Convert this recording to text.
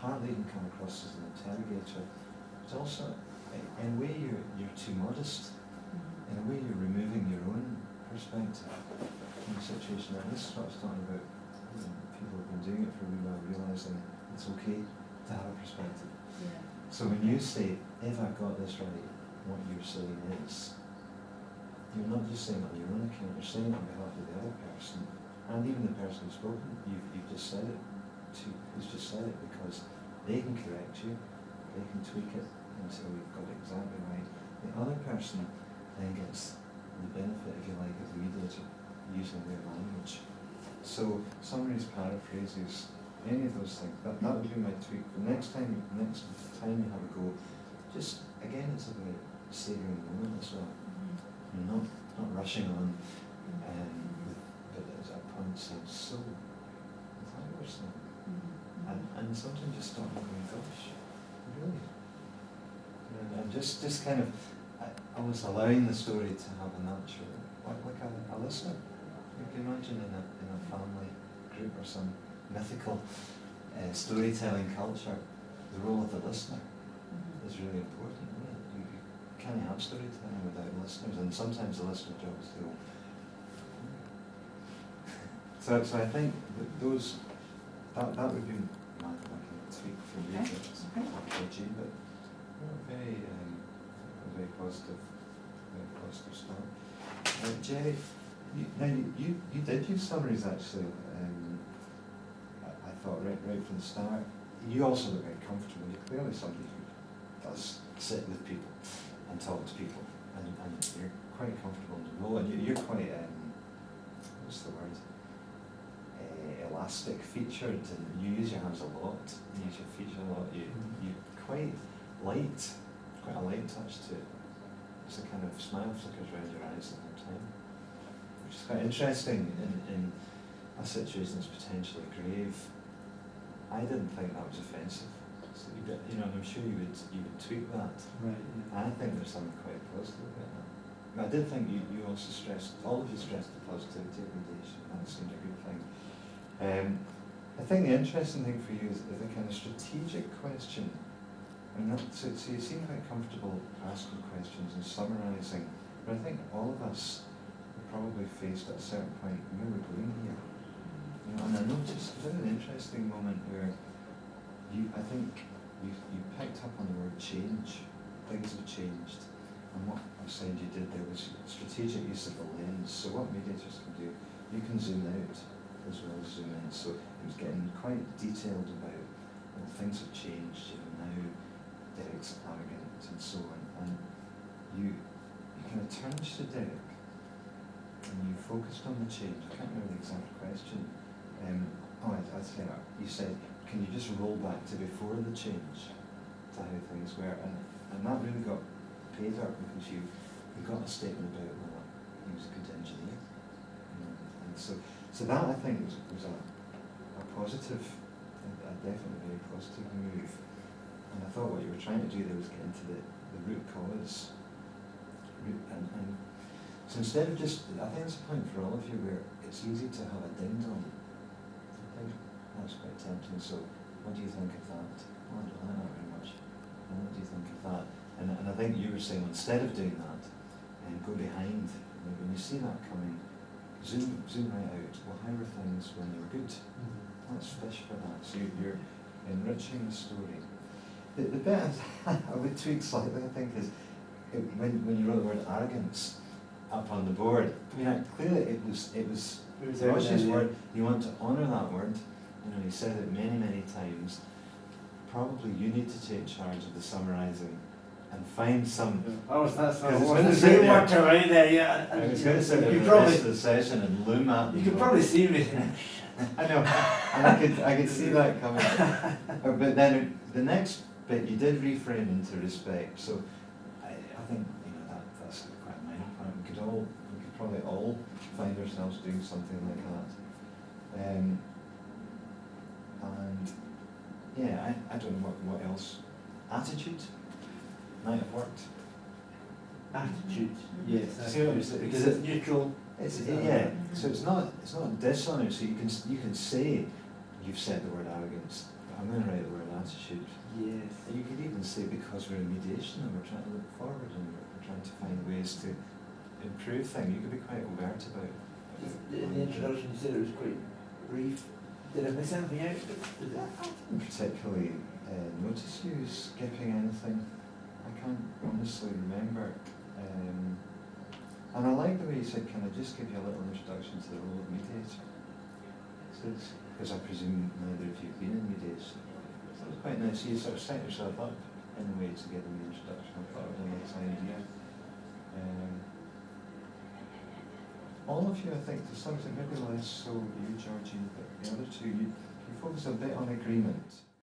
partly you can come across as an interrogator, but also in a way you're too modest. In a way you're removing your own perspective from the situation. And this is what I was talking about. People have been doing it for a wee while, realising it's okay to have a perspective. Yeah. So when you say, if I've got this right, what you're saying is, you're not just saying it on your own account, you're saying it on behalf of the other person, and even the person who's spoken. You've just said it who's just said it because they can correct you, they can tweak it until you've got it exactly right. The other person then gets the benefit, if you like, of the mediator using their language. So summaries, paraphrases, any of those things, that would be my tweak. The next time you have a go, just, again, it's about savouring the moment as well. You're not rushing on, but as a point saying, so, is that what we're saying? And sometimes just stop and going, gosh, really? And just kind of almost allowing the story to have a natural, like a listener. You can imagine in a family group or some mythical storytelling culture, the role of the listener is really important. You can't have storytelling without listeners, and sometimes the listener job is to go. So I think that would be my tweak for you. Okay. But very positive start. Jerry, you did use summaries actually. I thought right from the start. You also look very comfortable. You're clearly somebody who does sit with people and talk to people, and you're quite comfortable in the role, and you're quite what's the word? Elastic featured, and you use your hands a lot. You use your feet a lot. You're quite light. Quite a light touch to it. It's a kind of smile flickers around your eyes at the time, which is quite interesting in a situation that's potentially grave. I didn't think that was offensive. So I'm sure you would tweak that. Right. Yeah. I think there's something quite positive about that. But I did think you also stressed, all of you stressed the positivity of mediation. That seemed a good thing. I think the interesting thing for you is the kind of strategic question. So you seem quite comfortable asking questions and summarising, but I think all of us are probably faced at a certain point where we're going here. And I noticed a very interesting moment where I think you picked up on the word change. Things have changed, and what I said you did there was strategic use of the lens. So what mediators can do, you can zoom out as well as zoom in. So it was getting quite detailed about things have changed. Now Derek's arrogant and so on, and you kind of turned to Derek and you focused on the change. I can't remember the exact question. I say you said, can you just roll back to before the change, to how things were, and that really got paid up because you got a statement about, well, he was a good engineer, and so that I think was a positive, a definitely very positive move. And I thought what you were trying to do there was get into the root cause. And so instead of just, I think it's a point for all of you where it's easy to have a ding-dong. I think that's quite tempting. So what do you think of that? Oh, I don't like that very much. And what do you think of that? And I think you were saying, instead of doing that, go behind. When you see that coming, zoom right out. Well, how were things when they were good? Let's fish for that. So you're enriching the story. The bit I would tweak slightly, I think, is when you wrote the word arrogance up on the board. I mean, clearly it was Rosh's word. You want to honour that word. He said it many times. Probably you need to take charge of the summarising and find some. I was going to there. Yeah. I was going to sit there for the rest of the session and loom at them. You could probably see me. I know, and I could see that coming. But then the next bit you did reframe into respect. So I think that's quite a minor point. We could probably all find ourselves doing something like that. And yeah, I don't know what else. Attitude might have worked. Attitude, yes. See what I'm saying? Because it's neutral. So it's not dishonest. So you can say you've said the word arrogance, but I'm going to write the word attitude. Yes. You could even say because we're in mediation and we're trying to look forward and we're trying to find ways to improve things, you could be quite overt about it. In the introduction, you said it was quite brief. Did I miss anything out? Did I didn't particularly notice you skipping anything. I can't honestly remember. And I like the way you said, can I just give you a little introduction to the role of mediator? Because I presume neither of you have been in mediation. So it was quite nice. You sort of set yourself up in a way to give them the introduction. I thought it was a nice idea. All of you, I think, to some extent, maybe less so you, Georgie, but the other two, you focus a bit on agreement.